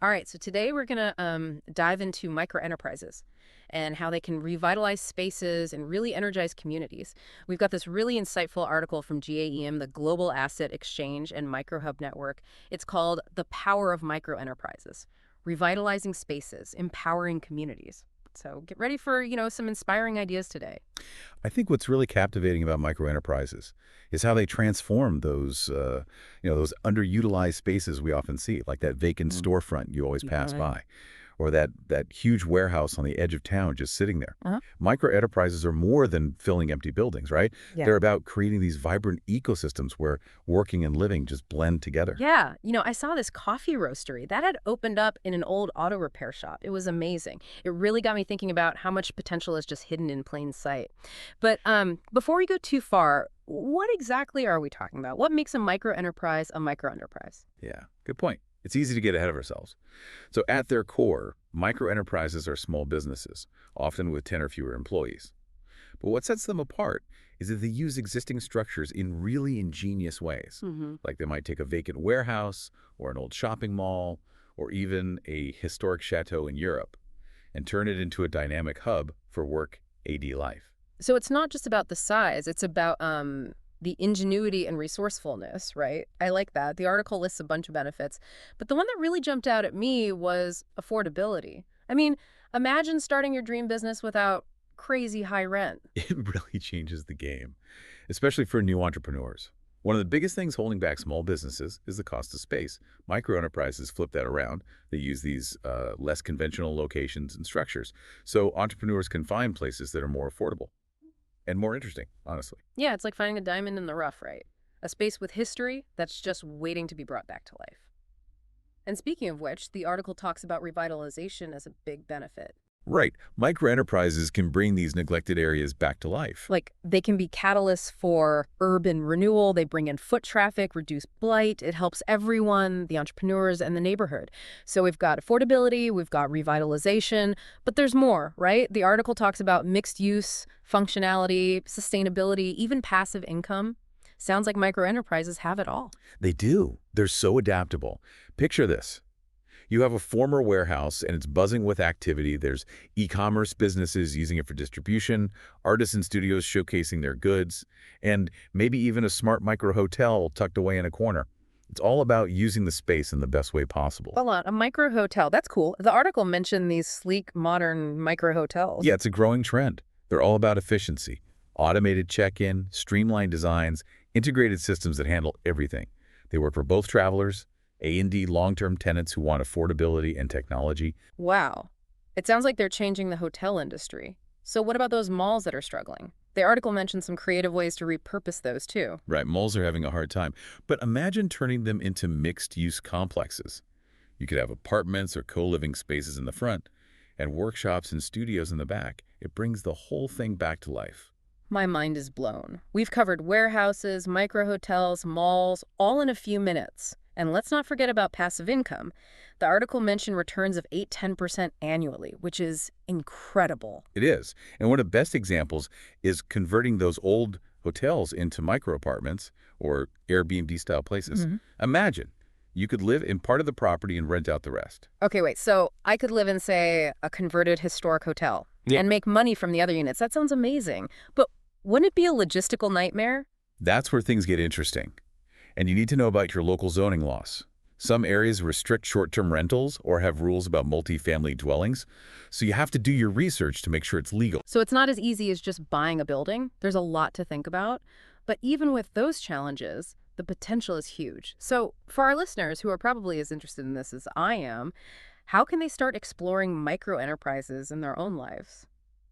All right, so today we're going to dive into microenterprises and how they can revitalize spaces and really energize communities. We've got this really insightful article from GAEM, the Global Asset Exchange and Microhub Network. It's called The Power of Microenterprises, Revitalizing Spaces, Empowering Communities. So get ready for, some inspiring ideas today. I think what's really captivating about microenterprises is how they transform those underutilized spaces we often see, like that vacant Mm. storefront you always Yeah, pass right. by, or that huge warehouse on the edge of town just sitting there. Uh-huh. Microenterprises are more than filling empty buildings, right? Yeah. They're about creating these vibrant ecosystems where working and living just blend together. Yeah, I saw this coffee roastery that had opened up in an old auto repair shop. It was amazing. It really got me thinking about how much potential is just hidden in plain sight. But before we go too far, what exactly are we talking about? What makes a microenterprise a microenterprise? Yeah, good point. It's easy to get ahead of ourselves. So at their core, microenterprises are small businesses, often with 10 or fewer employees. But what sets them apart is that they use existing structures in really ingenious ways. Hmm. Like they might take a vacant warehouse or an old shopping mall or even a historic chateau in Europe and turn it into a dynamic hub for work AD life. So it's not just about the size, it's about the ingenuity and resourcefulness, right? I like that. The article lists a bunch of benefits, but the one that really jumped out at me was affordability. I mean, imagine starting your dream business without crazy high rent. It really changes the game, especially for new entrepreneurs. One of the biggest things holding back small businesses is the cost of space. Microenterprises flip that around. They use these less conventional locations and structures, so entrepreneurs can find places that are more affordable and more interesting, honestly. Yeah, it's like finding a diamond in the rough, right? A space with history that's just waiting to be brought back to life. And speaking of which, the article talks about revitalization as a big benefit. Right. Microenterprises can bring these neglected areas back to life. Like, they can be catalysts for urban renewal. They bring in foot traffic, reduce blight. It helps everyone, the entrepreneurs and the neighborhood. So we've got affordability, we've got revitalization, but there's more, right? The article talks about mixed use, functionality, sustainability, even passive income. Sounds like microenterprises have it all. They do. They're so adaptable. Picture this. You have a former warehouse and it's buzzing with activity. There's e-commerce businesses using it for distribution, artisan studios showcasing their goods, and maybe even a smart micro hotel tucked away in a corner. It's all about using the space in the best way possible. Hold on, a micro hotel. That's cool. The article mentioned these sleek, modern micro hotels. Yeah, it's a growing trend. They're all about efficiency, automated check-in, streamlined designs, integrated systems that handle everything. They work for both travelers, A&D long-term tenants who want affordability and technology. Wow. It sounds like they're changing the hotel industry. So what about those malls that are struggling? The article mentioned some creative ways to repurpose those too. Right, malls are having a hard time. But imagine turning them into mixed-use complexes. You could have apartments or co-living spaces in the front and workshops and studios in the back. It brings the whole thing back to life. My mind is blown. We've covered warehouses, micro hotels, malls, all in a few minutes. And let's not forget about passive income. The article mentioned returns of 8–10% annually, which is incredible. It is. And one of the best examples is converting those old hotels into micro apartments or Airbnb-style places. Mhm. Imagine you could live in part of the property and rent out the rest. Okay, wait. So I could live in, say, a converted historic hotel Yeah. and make money from the other units. That sounds amazing. But wouldn't it be a logistical nightmare? That's where things get interesting. And you need to know about your local zoning laws. Some areas restrict short-term rentals or have rules about multifamily dwellings, so you have to do your research to make sure it's legal. So it's not as easy as just buying a building. There's a lot to think about. But even with those challenges, the potential is huge. So for our listeners who are probably as interested in this as I am, how can they start exploring micro enterprises in their own lives?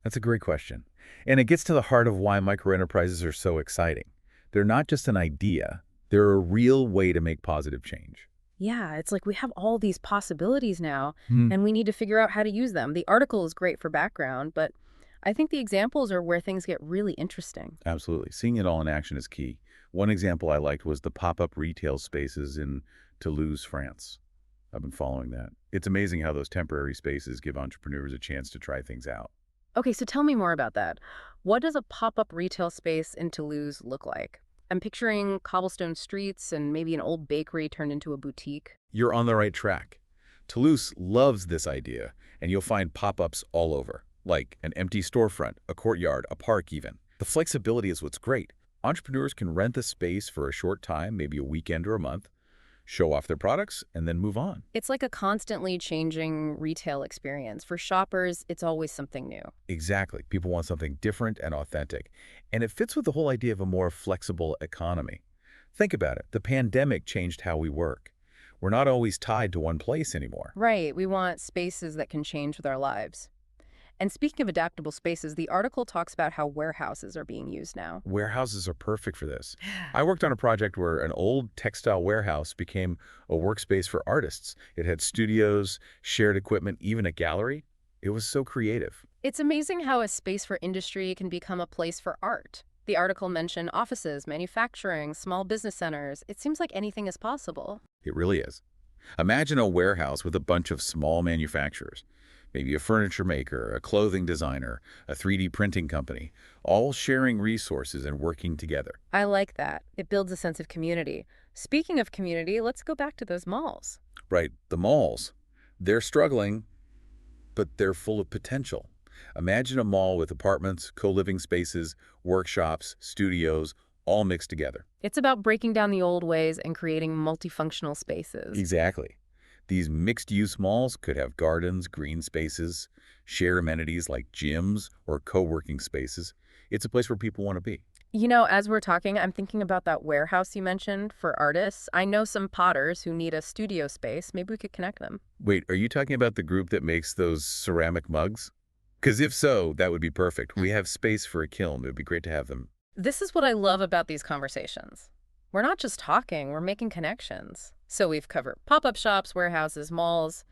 That's a great question. And it gets to the heart of why microenterprises are so exciting. They're not just an idea. They're a real way to make positive change. Yeah, it's like we have all these possibilities now, Hmm. and we need to figure out how to use them. The article is great for background, but I think the examples are where things get really interesting. Absolutely. Seeing it all in action is key. One example I liked was the pop-up retail spaces in Toulouse, France. I've been following that. It's amazing how those temporary spaces give entrepreneurs a chance to try things out. Okay, so tell me more about that. What does a pop-up retail space in Toulouse look like? I'm picturing cobblestone streets and maybe an old bakery turned into a boutique. You're on the right track. Toulouse loves this idea, and you'll find pop-ups all over, like an empty storefront, a courtyard, a park even. The flexibility is what's great. Entrepreneurs can rent the space for a short time, maybe a weekend or a month, show off their products, and then move on. It's like a constantly changing retail experience. For shoppers, it's always something new. Exactly. People want something different and authentic. And it fits with the whole idea of a more flexible economy. Think about it. The pandemic changed how we work. We're not always tied to one place anymore. Right, we want spaces that can change with our lives. And speaking of adaptable spaces, the article talks about how warehouses are being used now. Warehouses are perfect for this. I worked on a project where an old textile warehouse became a workspace for artists. It had studios, shared equipment, even a gallery. It was so creative. It's amazing how a space for industry can become a place for art. The article mentioned offices, manufacturing, small business centers. It seems like anything is possible. It really is. Imagine a warehouse with a bunch of small manufacturers, maybe a furniture maker, a clothing designer, a 3D printing company, all sharing resources and working together. I like that. It builds a sense of community. Speaking of community, let's go back to those malls. Right, the malls. They're struggling, but they're full of potential. Imagine a mall with apartments, co-living spaces, workshops, studios, all mixed together. It's about breaking down the old ways and creating multifunctional spaces. Exactly. These mixed-use malls could have gardens, green spaces, share amenities like gyms or co-working spaces. It's a place where people want to be. You know, as we're talking, I'm thinking about that warehouse you mentioned for artists. I know some potters who need a studio space. Maybe we could connect them. Wait, are you talking about the group that makes those ceramic mugs? Because if so, that would be perfect. We have space for a kiln. It would be great to have them. This is what I love about these conversations. We're not just talking, we're making connections. So we've covered pop-up shops, warehouses, malls.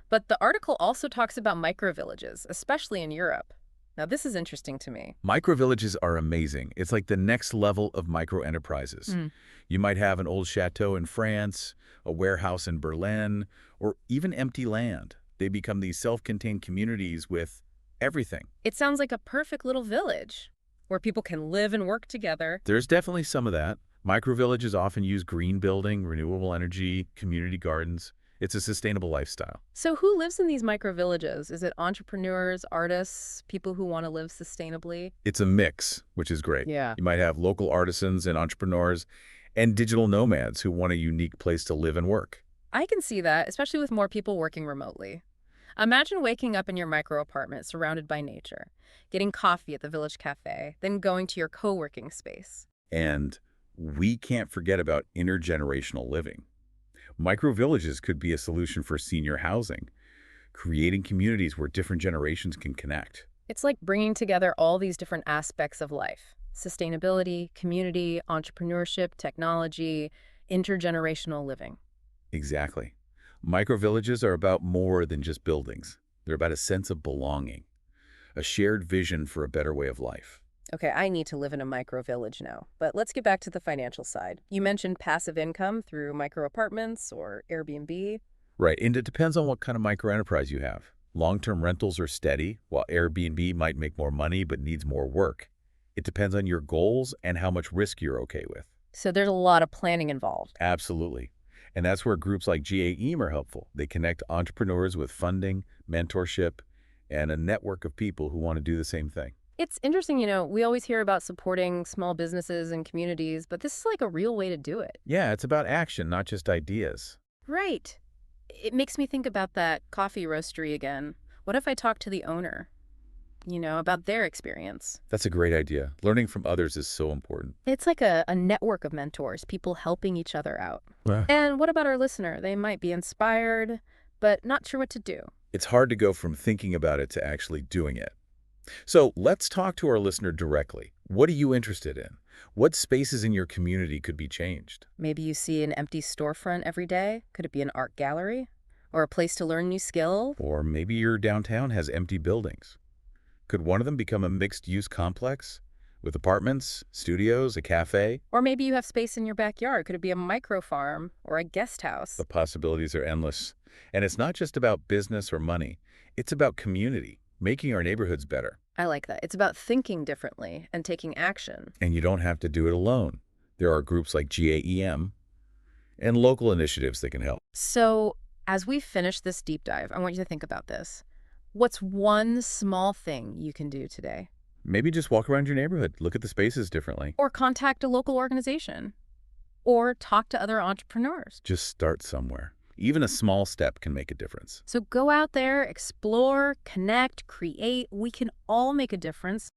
But the article also talks about microvillages, especially in Europe. Now, this is interesting to me. Microvillages are amazing. It's like the next level of microenterprises. You might have an old chateau in France, a warehouse in Berlin, or even empty land. They become these self-contained communities with everything. It sounds like a perfect little village where people can live and work together. There's definitely some of that. Microvillages often use green building, renewable energy, community gardens. It's a sustainable lifestyle. So who lives in these microvillages? Is it entrepreneurs, artists, people who want to live sustainably? It's a mix, which is great. Yeah. You might have local artisans and entrepreneurs and digital nomads who want a unique place to live and work. I can see that, especially with more people working remotely. Imagine waking up in your micro apartment surrounded by nature, getting coffee at the village cafe, then going to your co-working space. And we can't forget about intergenerational living. Microvillages could be a solution for senior housing, creating communities where different generations can connect. It's like bringing together all these different aspects of life: sustainability, community, entrepreneurship, technology, intergenerational living. Exactly. Microvillages are about more than just buildings. They're about a sense of belonging, a shared vision for a better way of life. Okay, I need to live in a micro village now. But let's get back to the financial side. You mentioned passive income through micro apartments or Airbnb. Right, and it depends on what kind of microenterprise you have. Long-term rentals are steady, while Airbnb might make more money but needs more work. It depends on your goals and how much risk you're okay with. So there's a lot of planning involved. Absolutely. And that's where groups like GAEM are helpful. They connect entrepreneurs with funding, mentorship, and a network of people who want to do the same thing. It's interesting, you know, we always hear about supporting small businesses and communities, but this is like a real way to do it. Yeah, it's about action, not just ideas. Right. It makes me think about that coffee roastery again. What if I talk to the owner, you know, about their experience? That's a great idea. Learning from others is so important. It's like a network of mentors, people helping each other out. Wow. And what about our listener? They might be inspired, but not sure what to do. It's hard to go from thinking about it to actually doing it. So let's talk to our listener directly. What are you interested in? What spaces in your community could be changed? Maybe you see an empty storefront every day. Could it be an art gallery? Or a place to learn new skill? Or maybe your downtown has empty buildings. Could one of them become a mixed-use complex with apartments, studios, a cafe? Or maybe you have space in your backyard. Could it be a micro farm or a guest house? The possibilities are endless. And it's not just about business or money. It's about community, making our neighborhoods better. I like that. It's about thinking differently and taking action. And you don't have to do it alone. There are groups like GAEM and local initiatives that can help. So As we finish this deep dive, I want you to think about this. What's one small thing you can do today? Maybe just walk around your neighborhood, look at the spaces differently. Or contact a local organization? Or talk to other entrepreneurs? Just start somewhere. Even a small step can make a difference. So go out there, explore, connect, create. We can all make a difference.